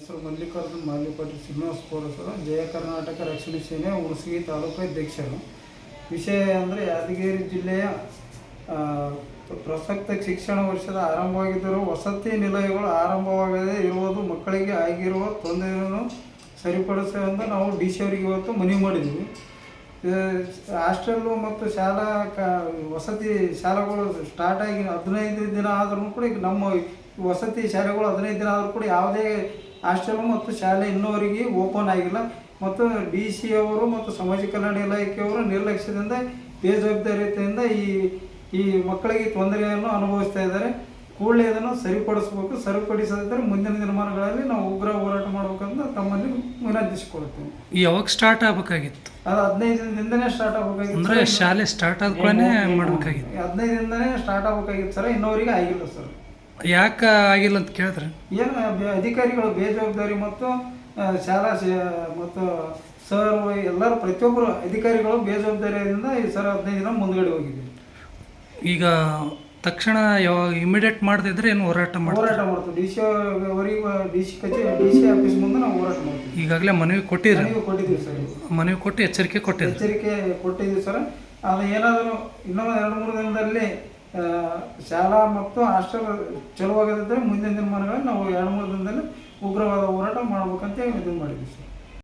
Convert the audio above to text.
ಹೆಸರು ಮಲ್ಲಿಕಾರ್ಜುನ್ ಮಾಲಿಪಾಟಿ ಶ್ರೀನಿವಾಸ ಪೌರಸರು ಜಯ ಕರ್ನಾಟಕ ರಕ್ಷಣಾ ಸೇನೆ ಹುಣಸಗಿ ತಾಲೂಕು ಅಧ್ಯಕ್ಷರು. ವಿಷಯ ಅಂದರೆ ಯಾದಗಿರಿ ಜಿಲ್ಲೆಯ ಪ್ರಸಕ್ತ ಶಿಕ್ಷಣ ವರ್ಷದ ಆರಂಭವಾಗಿದ್ದರೂ ವಸತಿ ನಿಲಯಗಳು ಆರಂಭವಾಗದೇ ಇರುವುದು ಮಕ್ಕಳಿಗೆ ಆಗಿರುವ ತೊಂದರೆಯನ್ನು ಸರಿಪಡಿಸುವಂತ ನಾವು ಡಿ ಸಿ ಅವರಿಗೆ ಇವತ್ತು ಮನವಿ ಮಾಡಿದ್ದೀವಿ. ಹಾಸ್ಟೆಲ್ಲು ಮತ್ತು ವಸತಿ ಶಾಲೆಗಳು ಸ್ಟಾರ್ಟ್ ಆಗಿ 15 ದಿನ ಆದ್ರೂ ಕೂಡ ಈಗ ನಮ್ಮ ವಸತಿ ಶಾಲೆಗಳು 15 ದಿನ ಆದರೂ ಕೂಡ ಯಾವುದೇ ಹಾಸ್ಟೆಲ್ ಮತ್ತು ಶಾಲೆ ಇನ್ನೂವರೆಗೆ ಓಪನ್ ಆಗಿಲ್ಲ. ಮತ್ತು ಡಿ ಸಿ ಅವರು ಮತ್ತು ಸಮಾಜ ಕಲ್ಯಾಣ ಇಲಾಖೆಯವರು ನಿರ್ಲಕ್ಷ್ಯದಿಂದ ಬೇಜವಾಬ್ದಾರಿಯಿಂದ ಈ ಮಕ್ಕಳಿಗೆ ತೊಂದರೆಯನ್ನು ಅನುಭವಿಸ್ತಾ ಇದ್ದಾರೆ. ಕೂಡಲೇ ಇದನ್ನು ಸರಿಪಡಿಸಬೇಕು. ಸರಿಪಡಿಸದಿದ್ದರೆ ಮುಂದಿನ ದಿನಮಾನಗಳಲ್ಲಿ ನಾವು ಉಗ್ರ ಹೋರಾಟ ಮಾಡಬೇಕಂತ ತಮ್ಮಲ್ಲಿ ವಿನಂತಿಸಿಕೊಳ್ಳುತ್ತೇವೆ. ಯಾವಾಗ ಸ್ಟಾರ್ಟ್ ಆಗಬೇಕಾಗಿತ್ತು? ಅದು 15 ದಿನದಿಂದನೇ ಸ್ಟಾರ್ಟ್ ಆಗಬೇಕಾಗಿತ್ತು. ಅಂದರೆ ಶಾಲೆ ಸ್ಟಾರ್ಟ್ ಆದ್ಮೇಲೆ ಮಾಡಬೇಕಾಗಿತ್ತು. 15 ದಿನದಿಂದನೇ ಸ್ಟಾರ್ಟ್ ಆಗಬೇಕಾಗಿತ್ತು ಸರ್. ಇನ್ನೂವರೆಗೆ ಆಗಿಲ್ಲ ಸರ್. ಯಾಕೆ ಆಗಿಲ್ಲ ಅಂತ ಕೇಳಿದ್ರೆ ಏನು ಅಧಿಕಾರಿಗಳು ಬೇಜವಾಬ್ದಾರಿ ಮತ್ತು ಶಾಲಾ ಮತ್ತು ಸರ್ ಎಲ್ಲರೂ ಪ್ರತಿಯೊಬ್ಬರು ಅಧಿಕಾರಿಗಳು ಬೇಜವಾಬ್ದಾರಿಯಿಂದ ಈ ಸರ್ 15 ದಿನ ಮುಂದ್ಗಡೆ ಹೋಗಿದ್ದೀವಿ. ಈಗ ತಕ್ಷಣ ಯಾವಾಗ ಇಮಿಡಿಯೇಟ್ ಮಾಡದಿದ್ರೆ ಏನು ಹೋರಾಟ ಮಾಡ್ತೀವಿ. ಡಿ ಸಿ ಅವರಿಗೆ ಡಿ ಸಿ ಕಚೇರಿ ಡಿ ಸಿ ಆಫೀಸ್ ಮುಂದೆ ನಾವು ಹೋರಾಟ ಮಾಡ್ತೀವಿ. ಈಗಾಗಲೇ ಮನವಿ ಕೊಟ್ಟಿದ್ದೀವಿ ಸರ್. ಮನವಿ ಕೊಟ್ಟು ಎಚ್ಚರಿಕೆ ಕೊಟ್ಟಿದ್ದೀವಿ ಸರ್. ಅದು ಏನಾದರೂ ಇನ್ನೊಂದು 2-3 ದಿನದಲ್ಲಿ ಶಾಲಾ ಮತ್ತು ಹಾಸ್ಟೆಲ್ ಚಲುವಾಗದಿದ್ದರೆ ಮುಂದಿನ ದಿನಮಾನಗಳಲ್ಲಿ ನಾವು 2-3 ದಿನದಲ್ಲಿ ಉಗ್ರವಾದ ಹೋರಾಟ ಮಾಡ್ಬೇಕಂತ ಇದು ಮಾಡಿದ್ದೀವಿ ಸರ್.